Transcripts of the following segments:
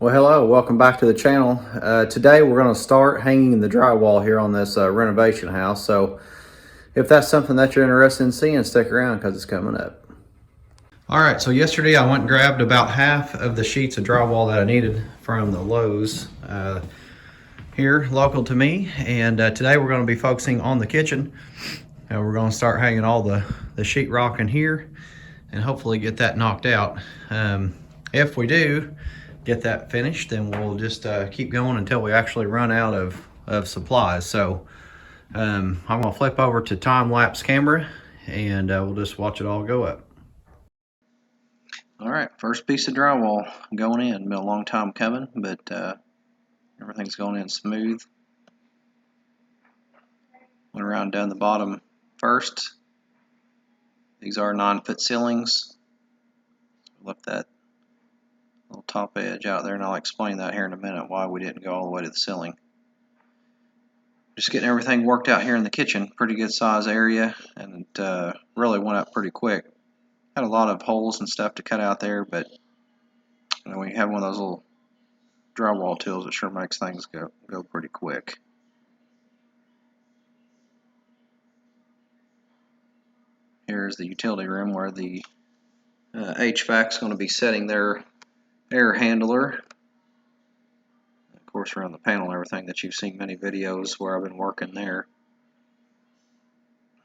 Well, hello, welcome back to the channel. Today we're going to start hanging the drywall here on this renovation house. So if that's something that you're interested in seeing, stick around because it's coming up. All right, so yesterday I went and grabbed about half of the sheets of drywall that I needed from the Lowe's here local to me. And today we're going to be focusing on the kitchen. We're going to start hanging all the sheetrock in here and hopefully get that knocked out. If we do get that finished, then we'll just keep going until we actually run out of supplies. So I'm gonna flip over to time-lapse camera and we'll just watch it all go up. All right, first piece of drywall going in. Been a long time coming, but everything's going in smooth. Went around down the bottom first. These are 9-foot ceilings. Left that little top edge out there, and I'll explain that here in a minute why we didn't go all the way to the ceiling. Just getting everything worked out here in the kitchen. Pretty good size area, and really went up pretty quick. Had a lot of holes and stuff to cut out there, but when you have one of those little drywall tools, it sure makes things go pretty quick. Here's the utility room where the HVAC is going to be setting their air handler. Of course, around the panel and everything that you've seen many videos where I've been working there.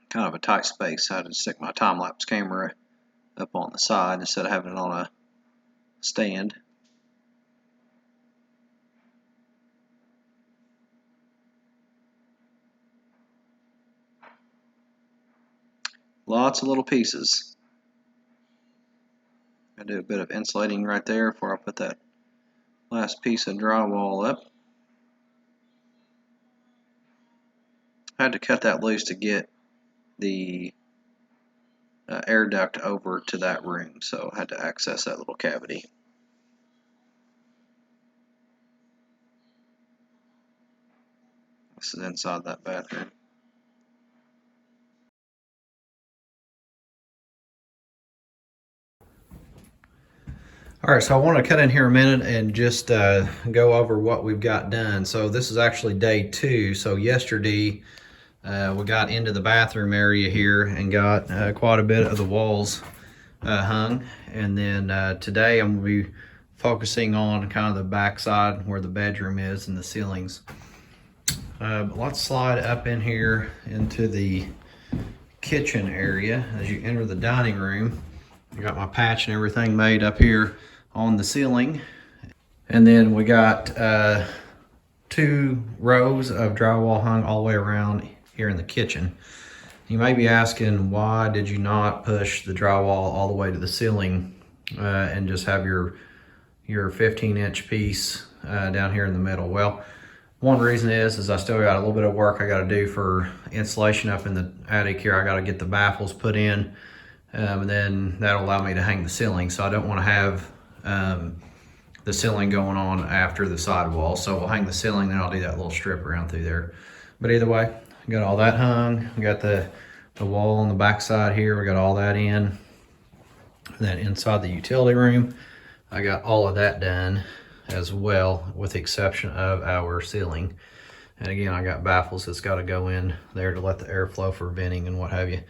Kind of a tight space. I had to stick my time-lapse camera up on the side instead of having it on a stand. Lots of little pieces. I do a bit of insulating right there before I put that last piece of drywall up. I had to cut that loose to get the air duct over to that room, so I had to access that little cavity. This is inside that bathroom. All right, so I want to cut in here a minute and just go over what we've got done. So this is actually day 2. So yesterday we got into the bathroom area here and got quite a bit of the walls hung. And then today I'm going to be focusing on kind of the back side where the bedroom is and the ceilings. But let's slide up in here into the kitchen area. As you enter the dining room, I got my patch and everything made up here on the ceiling. And then we got 2 rows of drywall hung all the way around here in the kitchen. You may be asking, why did you not push the drywall all the way to the ceiling and just have your 15-inch piece down here in the middle? Well, one reason is I still got a little bit of work I got to do for insulation up in the attic here. I got to get the baffles put in, and then that'll allow me to hang the ceiling. So I don't want to have the ceiling going on after the sidewall. So we'll hang the ceiling, then I'll do that little strip around through there. But either way, got all that hung. We got the wall on the back side here. We got all that in. And then inside the utility room, I got all of that done as well, with the exception of our ceiling. And again, I got baffles that's got to go in there to let the air flow for venting and what have you.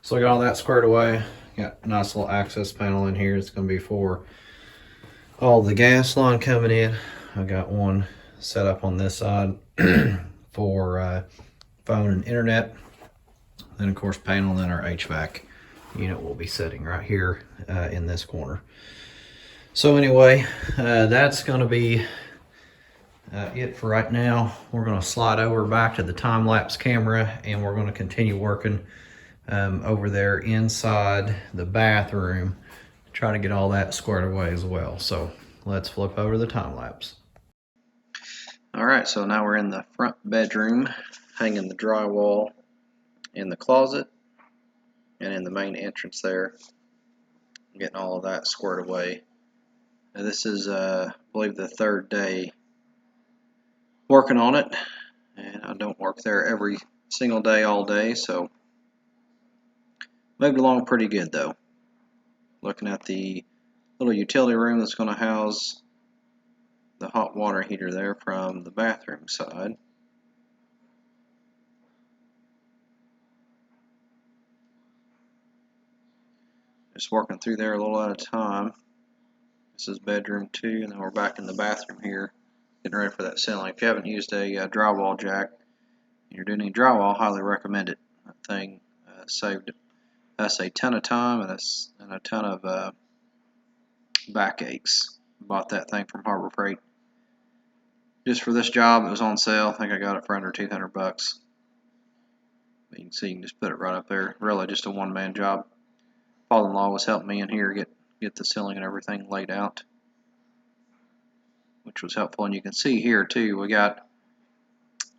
So I got all that squared away. Got a nice little access panel in here. It's going to be for all the gas line coming in. I got one set up on this side for phone and internet. Then of course panel, and then our HVAC unit will be sitting right here in this corner. So anyway, that's going to be it for right now. We're going to slide over back to the time-lapse camera and we're going to continue working over there inside the bathroom, try to get all that squared away as well. So let's flip over the time-lapse. All right, so now we're in the front bedroom, hanging the drywall in the closet and in the main entrance there, getting all of that squared away. Now this is, I believe, the 3rd day working on it, and I don't work there every single day, all day, so moved along pretty good though. Looking at the little utility room that's going to house hot water heater there from the bathroom side. Just working through there a little at a time. This is bedroom 2, and then we're back in the bathroom here, getting ready for that ceiling. If you haven't used a drywall jack and you're doing any drywall, highly recommend it. That thing saved us a ton of time and a ton of backaches. Bought that thing from Harbor Freight just for this job. It was on sale. I think I got it for under 200 bucks. But you can see, you can just put it right up there. Really just a one-man job. Father-in-law was helping me in here get the ceiling and everything laid out, which was helpful. And you can see here too, we got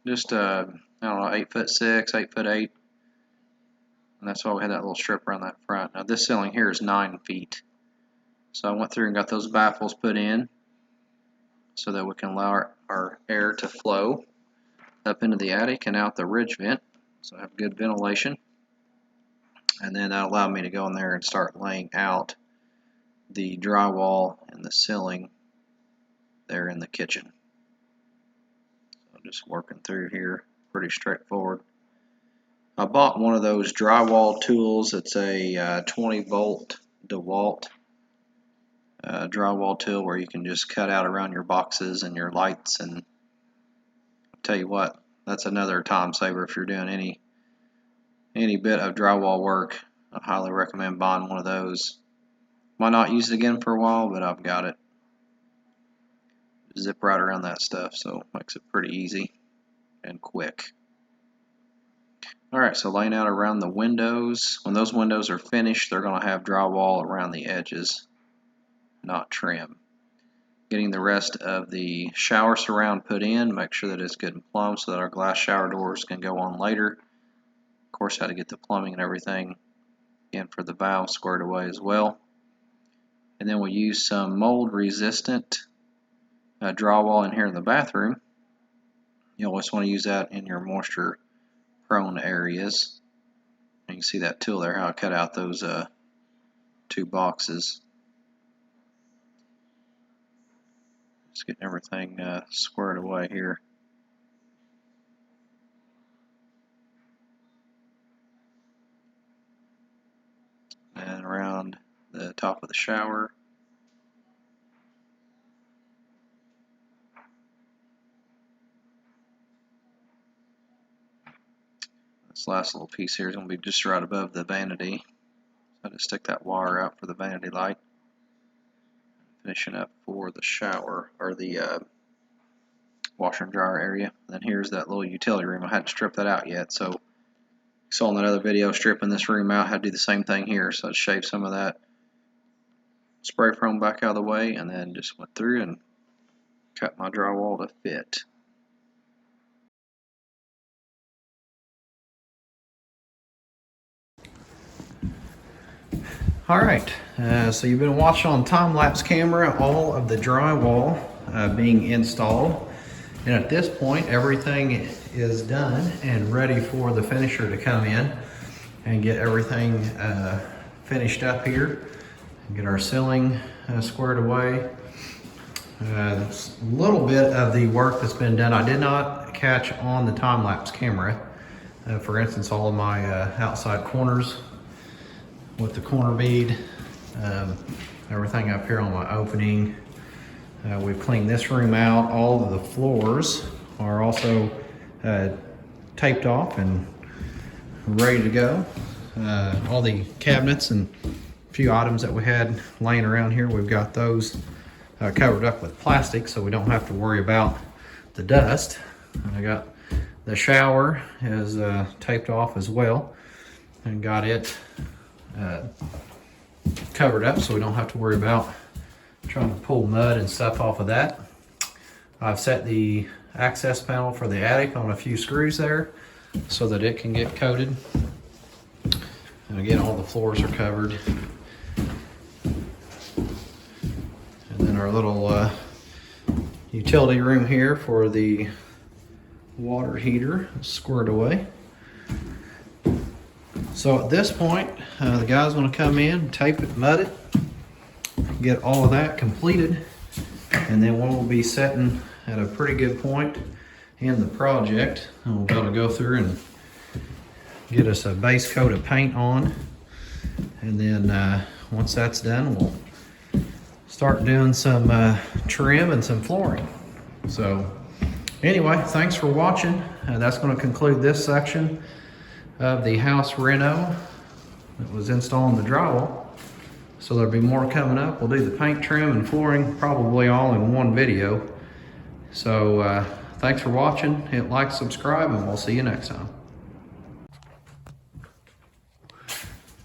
just I don't know, 8'6", 8'8", and that's why we had that little strip around that front. Now this ceiling here is 9 feet, so I went through and got those baffles put in so that we can allow our air to flow up into the attic and out the ridge vent, so I have good ventilation. And then that allowed me to go in there and start laying out the drywall and the ceiling there in the kitchen. So just working through here, pretty straightforward. I bought one of those drywall tools. It's a 20-volt DeWalt drywall tool where you can just cut out around your boxes and your lights. And I'll tell you what, that's another time saver if you're doing any bit of drywall work. I highly recommend buying one of those. Might not use it again for a while, but I've got it. Zip right around that stuff, so it makes it pretty easy and quick. Alright, so laying out around the windows. When those windows are finished, they're going to have drywall around the edges, not trim. Getting the rest of the shower surround put in, make sure that it's good and plumb so that our glass shower doors can go on later. Of course, how to get the plumbing and everything in for the valve squared away as well. And then we'll use some mold resistant drywall in here in the bathroom. You always want to use that in your moisture prone areas. You can see that tool there, how I cut out those 2 boxes. Just getting everything squared away here. And around the top of the shower. This last little piece here is going to be just right above the vanity. So I just stick that wire out for the vanity light. Finishing up for the shower, or the washer and dryer area. And then here's that little utility room. I hadn't stripped that out yet, so you saw in that other video stripping this room out, I had to do the same thing here. So I shaved some of that spray foam back out of the way, and then just went through and cut my drywall to fit. Alright, so you've been watching on time-lapse camera all of the drywall being installed, and at this point everything is done and ready for the finisher to come in and get everything finished up here and get our ceiling squared away. That's a little bit of the work that's been done. I did not catch on the time-lapse camera, for instance, all of my outside corners with the corner bead, everything up here on my opening. We've cleaned this room out. All of the floors are also taped off and ready to go. All the cabinets and a few items that we had laying around here, we've got those covered up with plastic so we don't have to worry about the dust. I got the shower is taped off as well and got it covered up so we don't have to worry about trying to pull mud and stuff off of that. I've set the access panel for the attic on a few screws there so that it can get coated. And again, all the floors are covered. And then our little utility room here for the water heater is squared away. So at this point, the guy's going to come in, tape it, mud it, get all of that completed, And then we'll be setting at a pretty good point in the project. And we'll be able to go through and get us a base coat of paint on. And then once that's done, we'll start doing some trim and some flooring. So anyway, thanks for watching. That's going to conclude this section of the house reno that was installing the drywall. So there'll be more coming up. We'll do the paint, trim, and flooring probably all in one video. So thanks for watching. Hit like, subscribe, and we'll see you next time.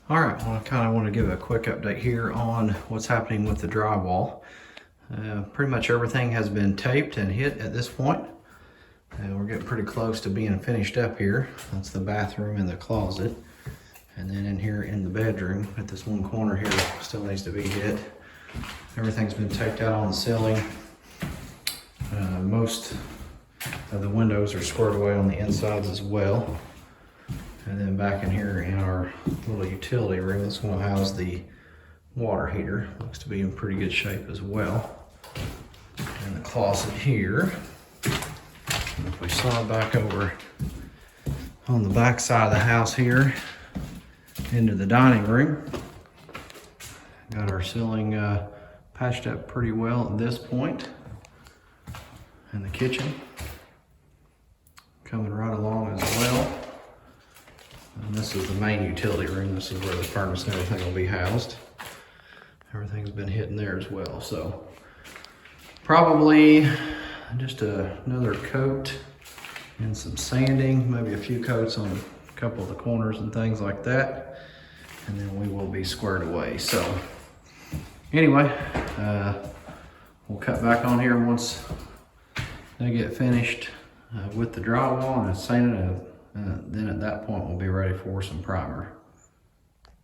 All right, well, I kind of want to give a quick update here on what's happening with the drywall. Pretty much everything has been taped and hit at this point. We're getting pretty close to being finished up here. That's the bathroom and the closet. And then in here in the bedroom, at this one corner here, still needs to be hit. Everything's been taped out on the ceiling. Most of the windows are squared away on the insides as well. And then back in here in our little utility room, that's going to house the water heater. Looks to be in pretty good shape as well. And the closet here. And if we slide back over on the back side of the house here into the dining room, got our ceiling patched up pretty well at this point. And the kitchen coming right along as well. And this is the main utility room. This is where the furnace and everything will be housed. Everything's been hit in there as well. So probably just another coat and some sanding, maybe a few coats on a couple of the corners and things like that. And then we will be squared away. So anyway, we'll cut back on here once they get finished with the drywall and sanding it. Then at that point we'll be ready for some primer.